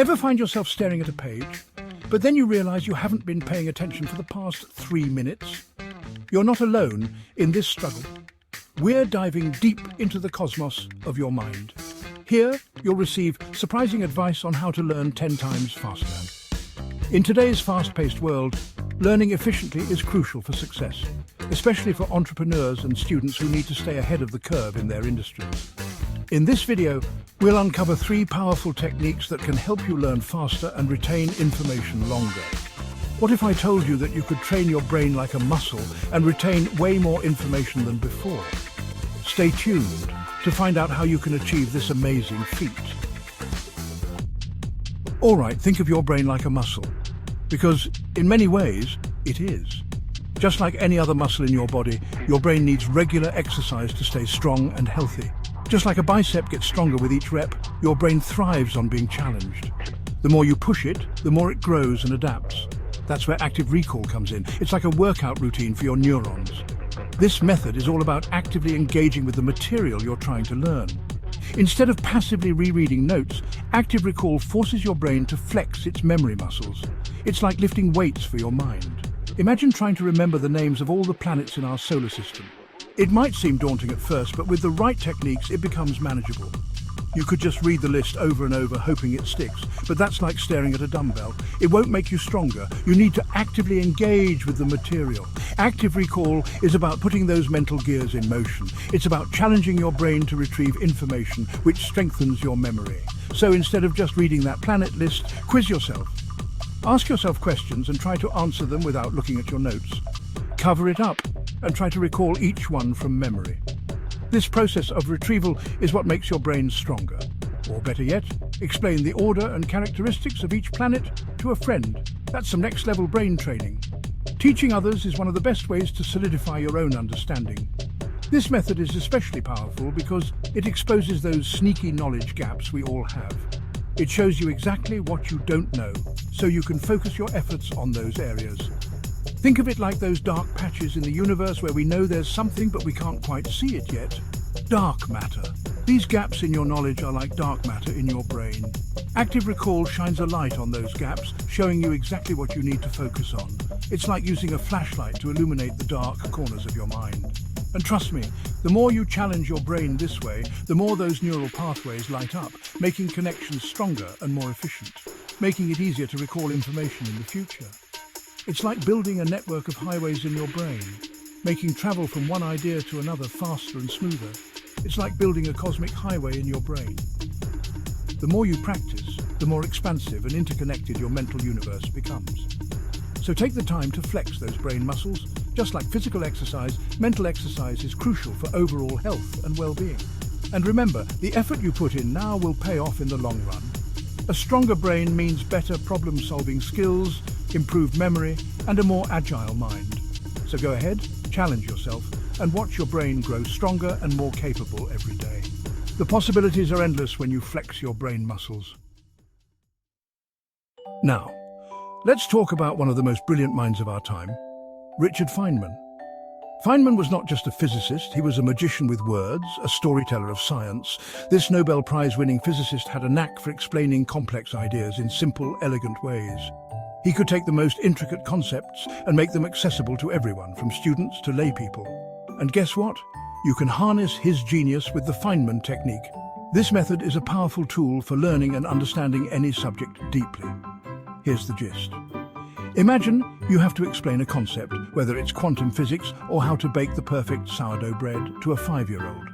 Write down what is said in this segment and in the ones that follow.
Ever find yourself staring at a page, but then you realize you haven't been paying attention for the past 3 minutes? You're not alone in this struggle. We're diving deep into the cosmos of your mind. Here, you'll receive surprising advice on how to learn 10 times faster. In today's fast-paced world, learning efficiently is crucial for success, especially for entrepreneurs and students who need to stay ahead of the curve in their industries. In this video, we'll uncover 3 powerful techniques that can help you learn faster and retain information longer. What if I told you that you could train your brain like a muscle and retain way more information than before? Stay tuned to find out how you can achieve this amazing feat. All right, think of your brain like a muscle, because in many ways, it is. Just like any other muscle in your body, your brain needs regular exercise to stay strong and healthy. Just like a bicep gets stronger with each rep, your brain thrives on being challenged. The more you push it, the more it grows and adapts. That's where active recall comes in. It's like a workout routine for your neurons. This method is all about actively engaging with the material you're trying to learn. Instead of passively rereading notes, active recall forces your brain to flex its memory muscles. It's like lifting weights for your mind. Imagine trying to remember the names of all the planets in our solar system. It might seem daunting at first, but with the right techniques, it becomes manageable. You could just read the list over and over, hoping it sticks, but that's like staring at a dumbbell. It won't make you stronger. You need to actively engage with the material. Active recall is about putting those mental gears in motion. It's about challenging your brain to retrieve information, which strengthens your memory. So instead of just reading that planet list, quiz yourself. Ask yourself questions and try to answer them without looking at your notes. Cover it up and try to recall each one from memory. This process of retrieval is what makes your brain stronger. Or better yet, explain the order and characteristics of each planet to a friend. That's some next-level brain training. Teaching others is one of the best ways to solidify your own understanding. This method is especially powerful because it exposes those sneaky knowledge gaps we all have. It shows you exactly what you don't know, so you can focus your efforts on those areas. Think of it like those dark patches in the universe where we know there's something but we can't quite see it yet. Dark matter. These gaps in your knowledge are like dark matter in your brain. Active recall shines a light on those gaps, showing you exactly what you need to focus on. It's like using a flashlight to illuminate the dark corners of your mind. And trust me, the more you challenge your brain this way, the more those neural pathways light up, making connections stronger and more efficient, making it easier to recall information in the future. It's like building a network of highways in your brain, making travel from one idea to another faster and smoother. It's like building a cosmic highway in your brain. The more you practice, the more expansive and interconnected your mental universe becomes. So take the time to flex those brain muscles. Just like physical exercise, mental exercise is crucial for overall health and well-being. And remember, the effort you put in now will pay off in the long run. A stronger brain means better problem-solving skills, improved memory, and a more agile mind. So go ahead, challenge yourself, and watch your brain grow stronger and more capable every day. The possibilities are endless when you flex your brain muscles. Now, let's talk about one of the most brilliant minds of our time, Richard Feynman. Feynman was not just a physicist, he was a magician with words, a storyteller of science. This Nobel Prize-winning physicist had a knack for explaining complex ideas in simple, elegant ways. He could take the most intricate concepts and make them accessible to everyone, from students to lay people. And guess what? You can harness his genius with the Feynman technique. This method is a powerful tool for learning and understanding any subject deeply. Here's the gist. Imagine you have to explain a concept, whether it's quantum physics or how to bake the perfect sourdough bread, to a 5-year-old.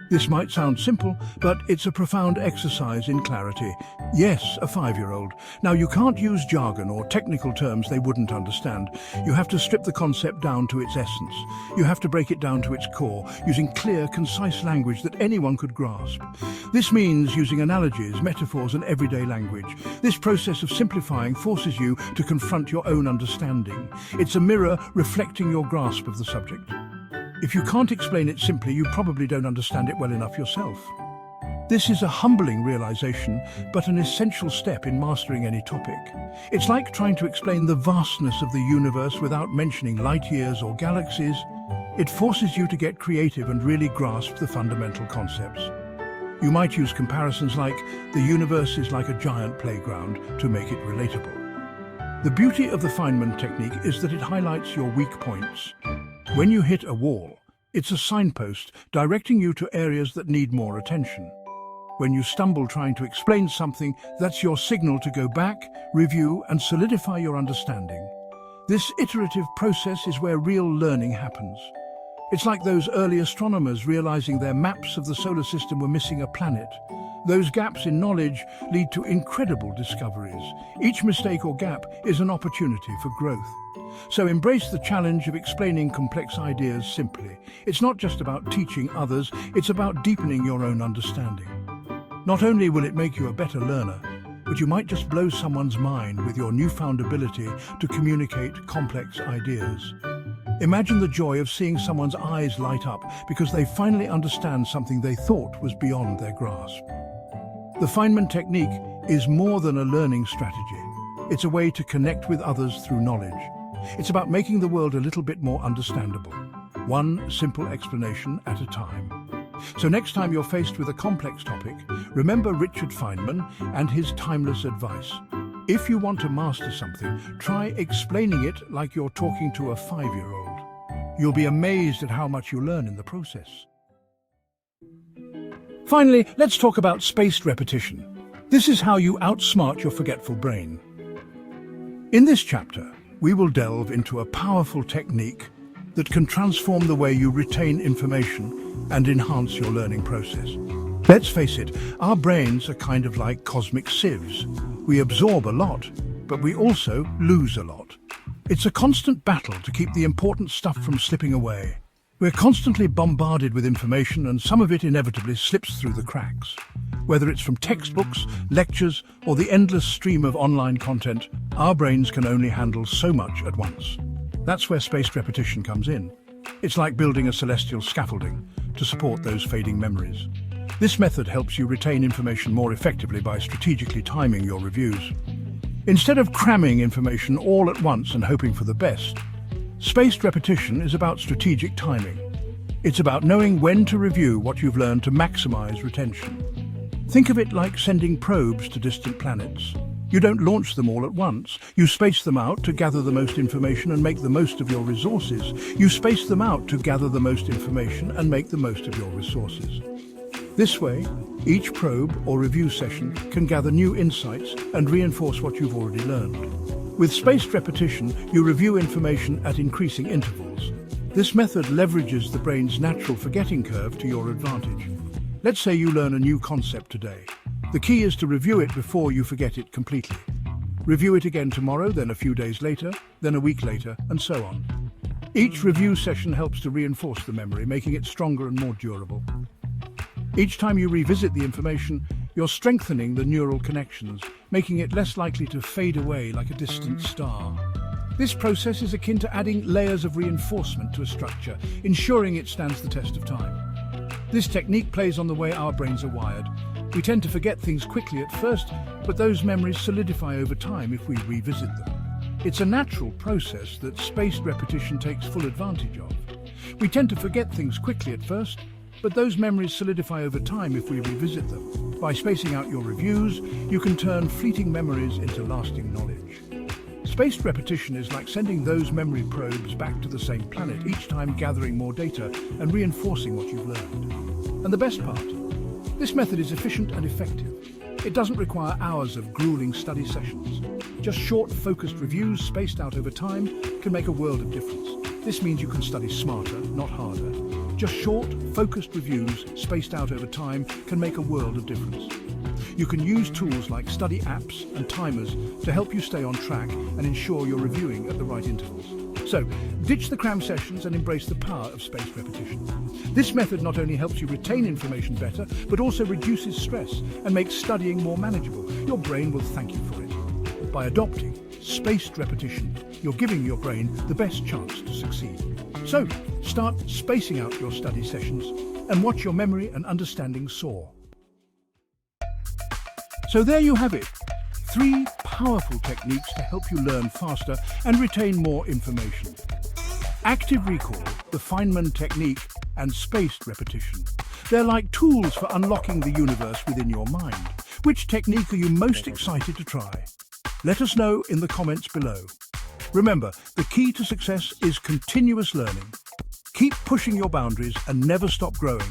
This might sound simple, but it's a profound exercise in clarity. Yes, a 5-year-old. Now, you can't use jargon or technical terms they wouldn't understand. You have to strip the concept down to its essence. You have to break it down to its core, using clear, concise language that anyone could grasp. This means using analogies, metaphors, and everyday language. This process of simplifying forces you to confront your own understanding. It's a mirror reflecting your grasp of the subject. If you can't explain it simply, you probably don't understand it well enough yourself. This is a humbling realization, but an essential step in mastering any topic. It's like trying to explain the vastness of the universe without mentioning light years or galaxies. It forces you to get creative and really grasp the fundamental concepts. You might use comparisons like, the universe is like a giant playground, to make it relatable. The beauty of the Feynman technique is that it highlights your weak points. When you hit a wall, it's a signpost directing you to areas that need more attention. When you stumble trying to explain something, that's your signal to go back, review, and solidify your understanding. This iterative process is where real learning happens. It's like those early astronomers realizing their maps of the solar system were missing a planet. Those gaps in knowledge lead to incredible discoveries. Each mistake or gap is an opportunity for growth. So embrace the challenge of explaining complex ideas simply. It's not just about teaching others, it's about deepening your own understanding. Not only will it make you a better learner, but you might just blow someone's mind with your newfound ability to communicate complex ideas. Imagine the joy of seeing someone's eyes light up because they finally understand something they thought was beyond their grasp. The Feynman technique is more than a learning strategy. It's a way to connect with others through knowledge. It's about making the world a little bit more understandable, one simple explanation at a time. So next time you're faced with a complex topic, remember Richard Feynman and his timeless advice. If you want to master something, try explaining it like you're talking to a 5-year-old. You'll be amazed at how much you learn in the process. Finally, let's talk about spaced repetition. This is how you outsmart your forgetful brain. In this chapter, we will delve into a powerful technique that can transform the way you retain information and enhance your learning process. Let's face it, our brains are kind of like cosmic sieves. We absorb a lot, but we also lose a lot. It's a constant battle to keep the important stuff from slipping away. We're constantly bombarded with information, and some of it inevitably slips through the cracks. Whether it's from textbooks, lectures, or the endless stream of online content, our brains can only handle so much at once. That's where spaced repetition comes in. It's like building a celestial scaffolding to support those fading memories. This method helps you retain information more effectively by strategically timing your reviews. Instead of cramming information all at once and hoping for the best, spaced repetition is about strategic timing. It's about knowing when to review what you've learned to maximize retention. Think of it like sending probes to distant planets. You don't launch them all at once. You space them out to gather the most information and make the most of your resources. You space them out to gather the most information and make the most of your resources. This way, each probe or review session can gather new insights and reinforce what you've already learned. With spaced repetition, you review information at increasing intervals. This method leverages the brain's natural forgetting curve to your advantage. Let's say you learn a new concept today. The key is to review it before you forget it completely. Review it again tomorrow, then a few days later, then a week later, and so on. Each review session helps to reinforce the memory, making it stronger and more durable. Each time you revisit the information, you're strengthening the neural connections, making it less likely to fade away like a distant star. This process is akin to adding layers of reinforcement to a structure, ensuring it stands the test of time. This technique plays on the way our brains are wired. We tend to forget things quickly at first, but those memories solidify over time if we revisit them. It's a natural process that spaced repetition takes full advantage of. We tend to forget things quickly at first, but those memories solidify over time if we revisit them. By spacing out your reviews, you can turn fleeting memories into lasting knowledge. Spaced repetition is like sending those memory probes back to the same planet, each time gathering more data and reinforcing what you've learned. And the best part? This method is efficient and effective. It doesn't require hours of grueling study sessions. Just short, focused reviews spaced out over time can make a world of difference. This means you can study smarter, not harder. Just short, focused reviews spaced out over time can make a world of difference. You can use tools like study apps and timers to help you stay on track and ensure you're reviewing at the right intervals. So, ditch the cram sessions and embrace the power of spaced repetition. This method not only helps you retain information better, but also reduces stress and makes studying more manageable. Your brain will thank you for it. By adopting spaced repetition, you're giving your brain the best chance to succeed. So, start spacing out your study sessions and watch your memory and understanding soar. So there you have it, 3 powerful techniques to help you learn faster and retain more information. Active recall, the Feynman technique, and spaced repetition. They're like tools for unlocking the universe within your mind. Which technique are you most excited to try? Let us know in the comments below. Remember, the key to success is continuous learning. Keep pushing your boundaries and never stop growing.